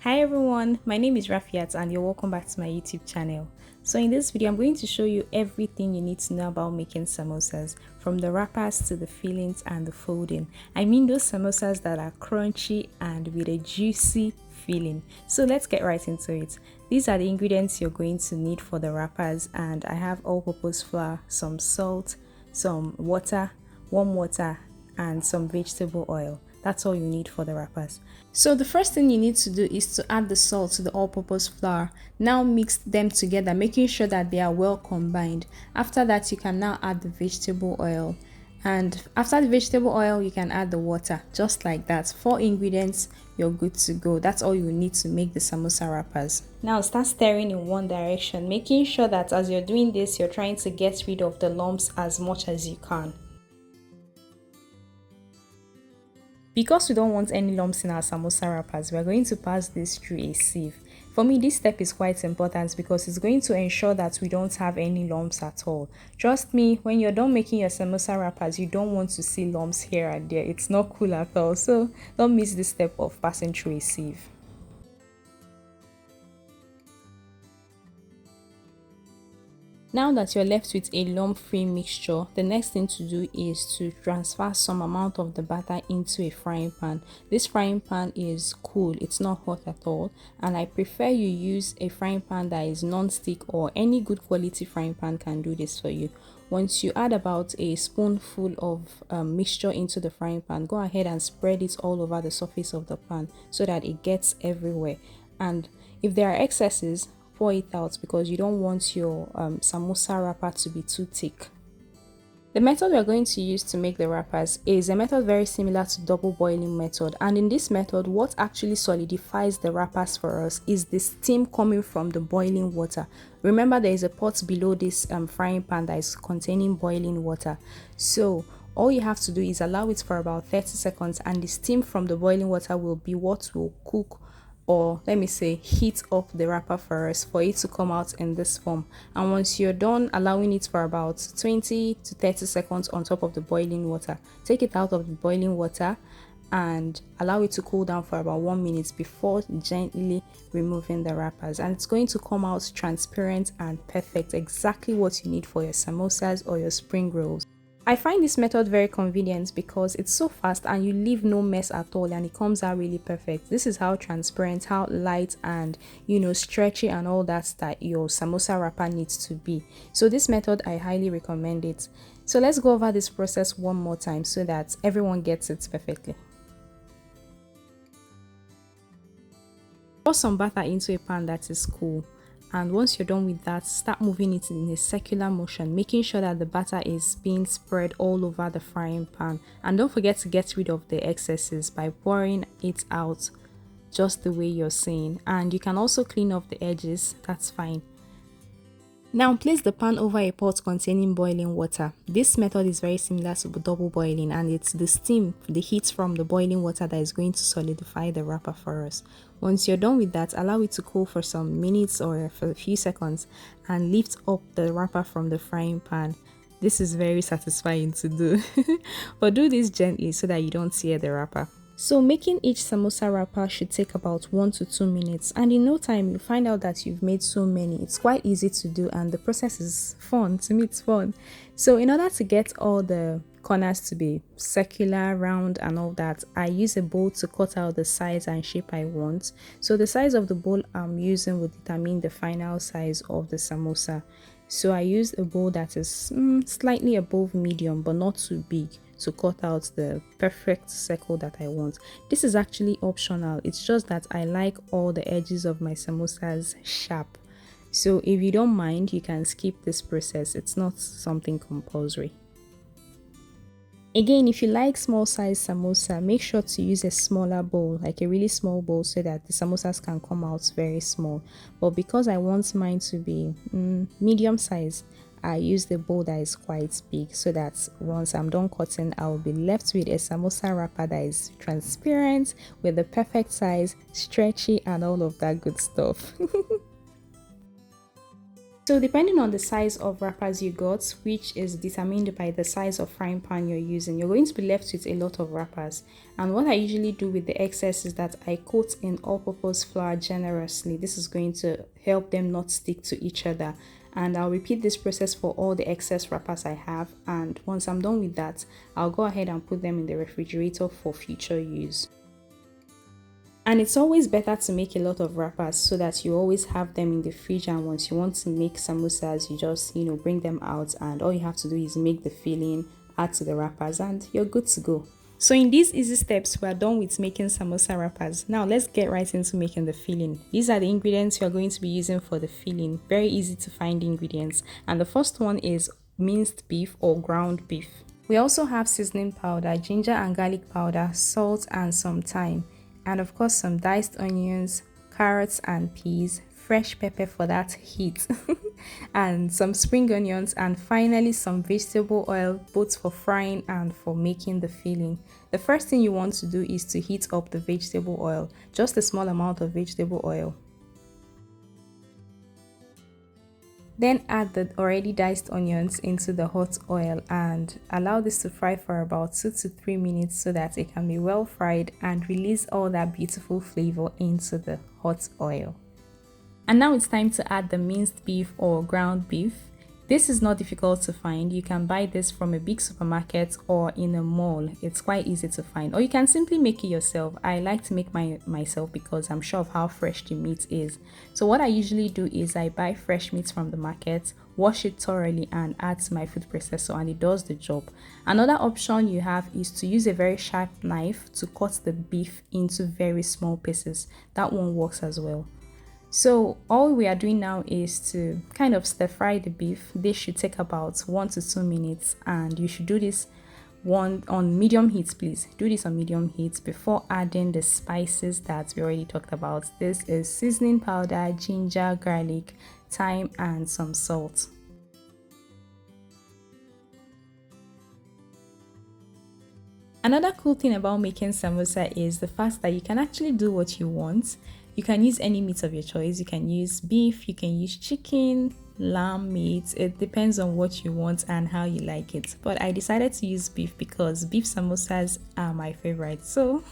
Hi everyone, my name is Rafiat and you're welcome back to my YouTube channel. So in this video, I'm going to show you everything you need to know about making samosas, from the wrappers to the fillings and the folding. I mean those samosas that are crunchy and with a juicy filling. So let's get right into it. These are the ingredients you're going to need for the wrappers, and I have all-purpose flour, some salt, some water, warm water, and some vegetable oil. That's all you need for the wrappers. So the first thing you need to do is to add the salt to the all-purpose flour. Now mix them together, making sure that they are well combined. After that, you can now add the vegetable oil. And after the vegetable oil, you can add the water, just like that. 4 ingredients, you're good to go. That's all you need to make the samosa wrappers. Now start stirring in one direction, making sure that as you're doing this, you're trying to get rid of the lumps as much as you can. Because we don't want any lumps in our samosa wrappers, we are going to pass this through a sieve. For me, this step is quite important because it's going to ensure that we don't have any lumps at all. Trust me, when you're done making your samosa wrappers, you don't want to see lumps here and there. It's not cool at all. So don't miss this step of passing through a sieve. Now that you're left with a lump-free mixture, the next thing to do is to transfer some amount of the batter into a frying pan. This frying pan is cool, it's not hot at all, and I prefer you use a frying pan that is non-stick, or any good quality frying pan can do this for you. Once you add about a spoonful of mixture into the frying pan, go ahead and spread it all over the surface of the pan so that it gets everywhere. And if there are excesses, pour it out because you don't want your samosa wrapper to be too thick. The method we are going to use to make the wrappers is a method very similar to double boiling method, and in this method what actually solidifies the wrappers for us is the steam coming from the boiling water. Remember, there is a pot below this frying pan that is containing boiling water, so all you have to do is allow it for about 30 seconds and the steam from the boiling water will be what will cook, or let me say heat up the wrapper for us for it to come out in this form. And once you're done allowing it for about 20 to 30 seconds on top of the boiling water, take it out of the boiling water and allow it to cool down for about 1 minute before gently removing the wrappers, and it's going to come out transparent and perfect, exactly what you need for your samosas or your spring rolls. I find this method very convenient because it's so fast and you leave no mess at all, and it comes out really perfect. This is how transparent, how light and stretchy and all that your samosa wrapper needs to be. So this method, I highly recommend it. So let's go over this process one more time so that everyone gets it perfectly. Pour some batter into a pan that is cool, and once you're done with that, start moving it in a circular motion, making sure that the batter is being spread all over the frying pan. And don't forget to get rid of the excesses by pouring it out just the way you're seeing, and you can also clean off the edges, that's fine. Now place the pan over a pot containing boiling water. This method is very similar to double boiling, and it's the steam, the heat from the boiling water that is going to solidify the wrapper for us. Once you're done with that, allow it to cool for some minutes or for a few seconds and lift up the wrapper from the frying pan. This is very satisfying to do, but do this gently so that you don't tear the wrapper. So making each samosa wrapper should take about 1 to 2 minutes, and in no time you'll find out that you've made so many. It's quite easy to do and the process is fun. To me, it's fun. So in order to get all the corners to be circular, round and all that, I use a bowl to cut out the size and shape I want. So the size of the bowl I'm using will determine the final size of the samosa. So I use a bowl that is slightly above medium but not too big to cut out the perfect circle that I want. This is actually optional, it's just that I like all the edges of my samosas sharp. So if you don't mind, you can skip this process, it's not something compulsory. Again, if you like small size samosa, make sure to use a smaller bowl, like a really small bowl, so that the samosas can come out very small. But because I want mine to be medium size, I use the bowl that is quite big, so that once I'm done cutting, I will be left with a samosa wrapper that is transparent with the perfect size, stretchy and all of that good stuff. So depending on the size of wrappers you got, which is determined by the size of frying pan you're using, you're going to be left with a lot of wrappers. And what I usually do with the excess is that I coat in all-purpose flour generously. This is going to help them not stick to each other. And I'll repeat this process for all the excess wrappers I have. And once I'm done with that, I'll go ahead and put them in the refrigerator for future use. And it's always better to make a lot of wrappers so that you always have them in the fridge, and once you want to make samosas, you just bring them out, and all you have to do is make the filling, add to the wrappers, and you're good to go. So in these easy steps, we are done with making samosa wrappers. Now let's get right into making the filling. These are the ingredients you are going to be using for the filling. Very easy to find ingredients. And the first one is minced beef or ground beef. We also have seasoning powder, ginger and garlic powder, salt and some thyme. And of course some diced onions, carrots and peas, fresh pepper for that heat, and some spring onions, and finally some vegetable oil, both for frying and for making the filling. The first thing you want to do is to heat up the vegetable oil, just a small amount of vegetable oil. Then add the already diced onions into the hot oil and allow this to fry for about 2 to 3 minutes so that it can be well fried and release all that beautiful flavor into the hot oil. And now it's time to add the minced beef or ground beef. This is not difficult to find. You can buy this from a big supermarket or in a mall. It's quite easy to find, or you can simply make it yourself. I like to make myself because I'm sure of how fresh the meat is. So what I usually do is I buy fresh meat from the market, wash it thoroughly and add to my food processor, and it does the job. Another option you have is to use a very sharp knife to cut the beef into very small pieces. That one works as well. So all we are doing now is to kind of stir fry the beef. This should take about 1 to 2 minutes, and you should do this on medium heat. Please do this on medium heat before adding the spices that we already talked about. This is seasoning powder, ginger, garlic, thyme and some salt. Another cool thing about making samosa is the fact that you can actually do what you want. You can use any meat of your choice. You can use beef, you can use chicken, lamb meat. It depends on what you want and how you like it. But I decided to use beef because beef samosas are my favorite. So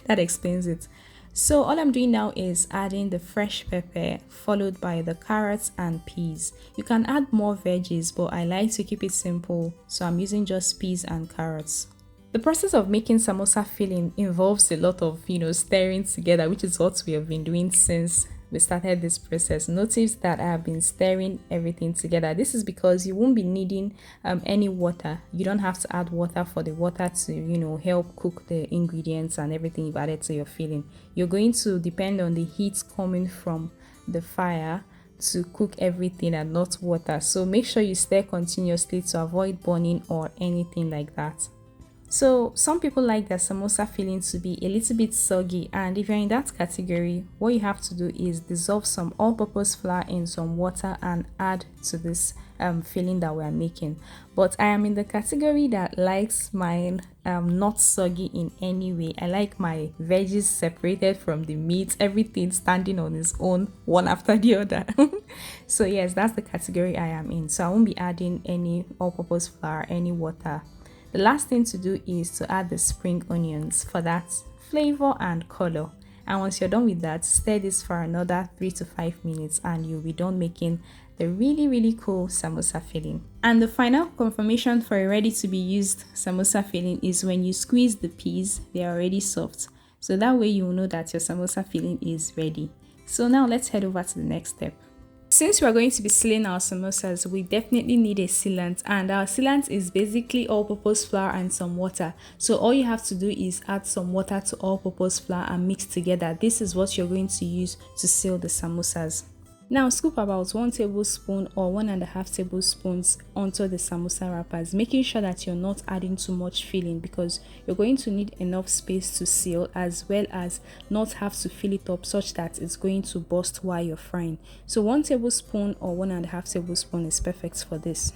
that explains it. So all I'm doing now is adding the fresh pepper followed by the carrots and peas. You can add more veggies, but I like to keep it simple. So I'm using just peas and carrots. The process of making samosa filling involves a lot of, stirring together, which is what we have been doing since we started this process. Notice that I have been stirring everything together. This is because you won't be needing any water. You don't have to add water for the water to, help cook the ingredients and everything you've added to your filling. You're going to depend on the heat coming from the fire to cook everything and not water. So make sure you stir continuously to avoid burning or anything like that. So some people like their samosa filling to be a little bit soggy, and if you're in that category, what you have to do is dissolve some all-purpose flour in some water and add to this filling that we are making. But I am in the category that likes mine not soggy in any way. I like my veggies separated from the meat, everything standing on its own, one after the other. So yes, that's the category I am in. So I won't be adding any all-purpose flour, any water. The last thing to do is to add the spring onions for that flavor and color. And once you're done with that, stir this for another 3 to 5 minutes and you'll be done making the really cool samosa filling. And the final confirmation for a ready to be used samosa filling is when you squeeze the peas, they are already soft. So that way you will know that your samosa filling is ready. So now let's head over to the next step. Since we are going to be sealing our samosas, we definitely need a sealant, and our sealant is basically all-purpose flour and some water. So all you have to do is add some water to all-purpose flour and mix together. This is what you're going to use to seal the samosas. Now scoop about 1 tablespoon or 1.5 tablespoons onto the samosa wrappers, making sure that you're not adding too much filling because you're going to need enough space to seal, as well as not have to fill it up such that it's going to burst while you're frying. So 1 tablespoon or 1.5 tablespoon is perfect for this.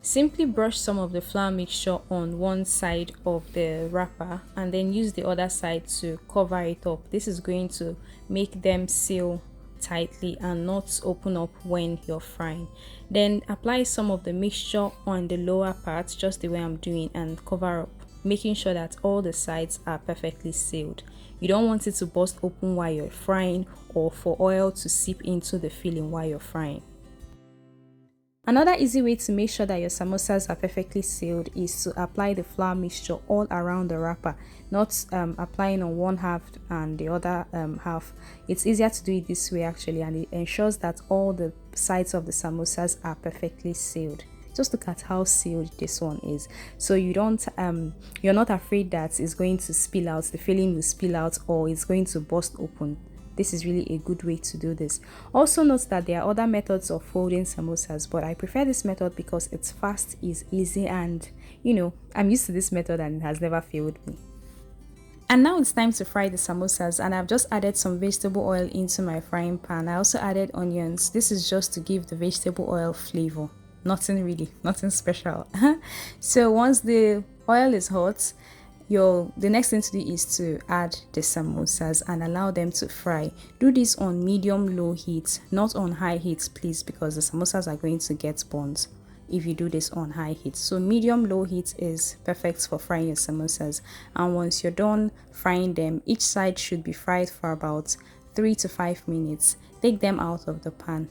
Simply brush some of the flour mixture on one side of the wrapper and then use the other side to cover it up. This is going to make them seal tightly and not open up when you're frying. Then apply some of the mixture on the lower part, just the way I'm doing, and cover up, making sure that all the sides are perfectly sealed. You don't want it to burst open while you're frying or for oil to seep into the filling while you're frying. Another easy way to make sure that your samosas are perfectly sealed is to apply the flour mixture all around the wrapper, not applying on one half and the other half. It's easier to do it this way actually, and it ensures that all the sides of the samosas are perfectly sealed. Just look at how sealed this one is, so you don't you're not afraid that it's going to spill out, the filling will spill out, or it's going to burst open. This is really a good way to do this. Also note that there are other methods of folding samosas, but I prefer this method because it's fast, is easy, and I'm used to this method and it has never failed me. And now it's time to fry the samosas, and I've just added some vegetable oil into my frying pan. I also added onions. This is just to give the vegetable oil flavor. Nothing special. So once the oil is hot, the next thing to do is to add the samosas and allow them to fry. Do this on medium-low heat, not on high heat please, because the samosas are going to get burnt if you do this on high heat. So medium-low heat is perfect for frying your samosas, and once you're done frying them, each side should be fried for about 3 to 5 minutes. Take them out of the pan.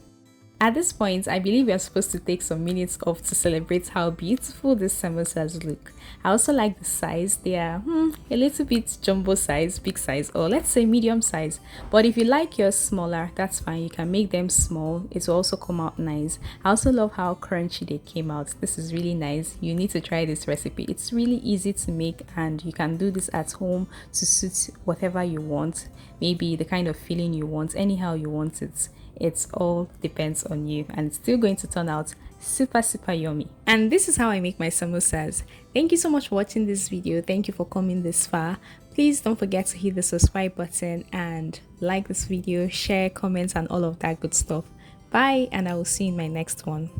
At this point, I believe we are supposed to take some minutes off to celebrate how beautiful these samosas look. I also like the size. They are a little bit jumbo size, big size, or let's say medium size. But if you like yours smaller, that's fine. You can make them small. It will also come out nice. I also love how crunchy they came out. This is really nice. You need to try this recipe. It's really easy to make, and you can do this at home to suit whatever you want. Maybe the kind of filling you want, anyhow you want it. It all depends on you, and it's still going to turn out super yummy. And this is how I make my samosas. Thank you so much for watching this video. Thank you for coming this far. Please don't forget to hit the subscribe button and like this video, share, comment, and all of that good stuff. Bye, and I will see you in my next one.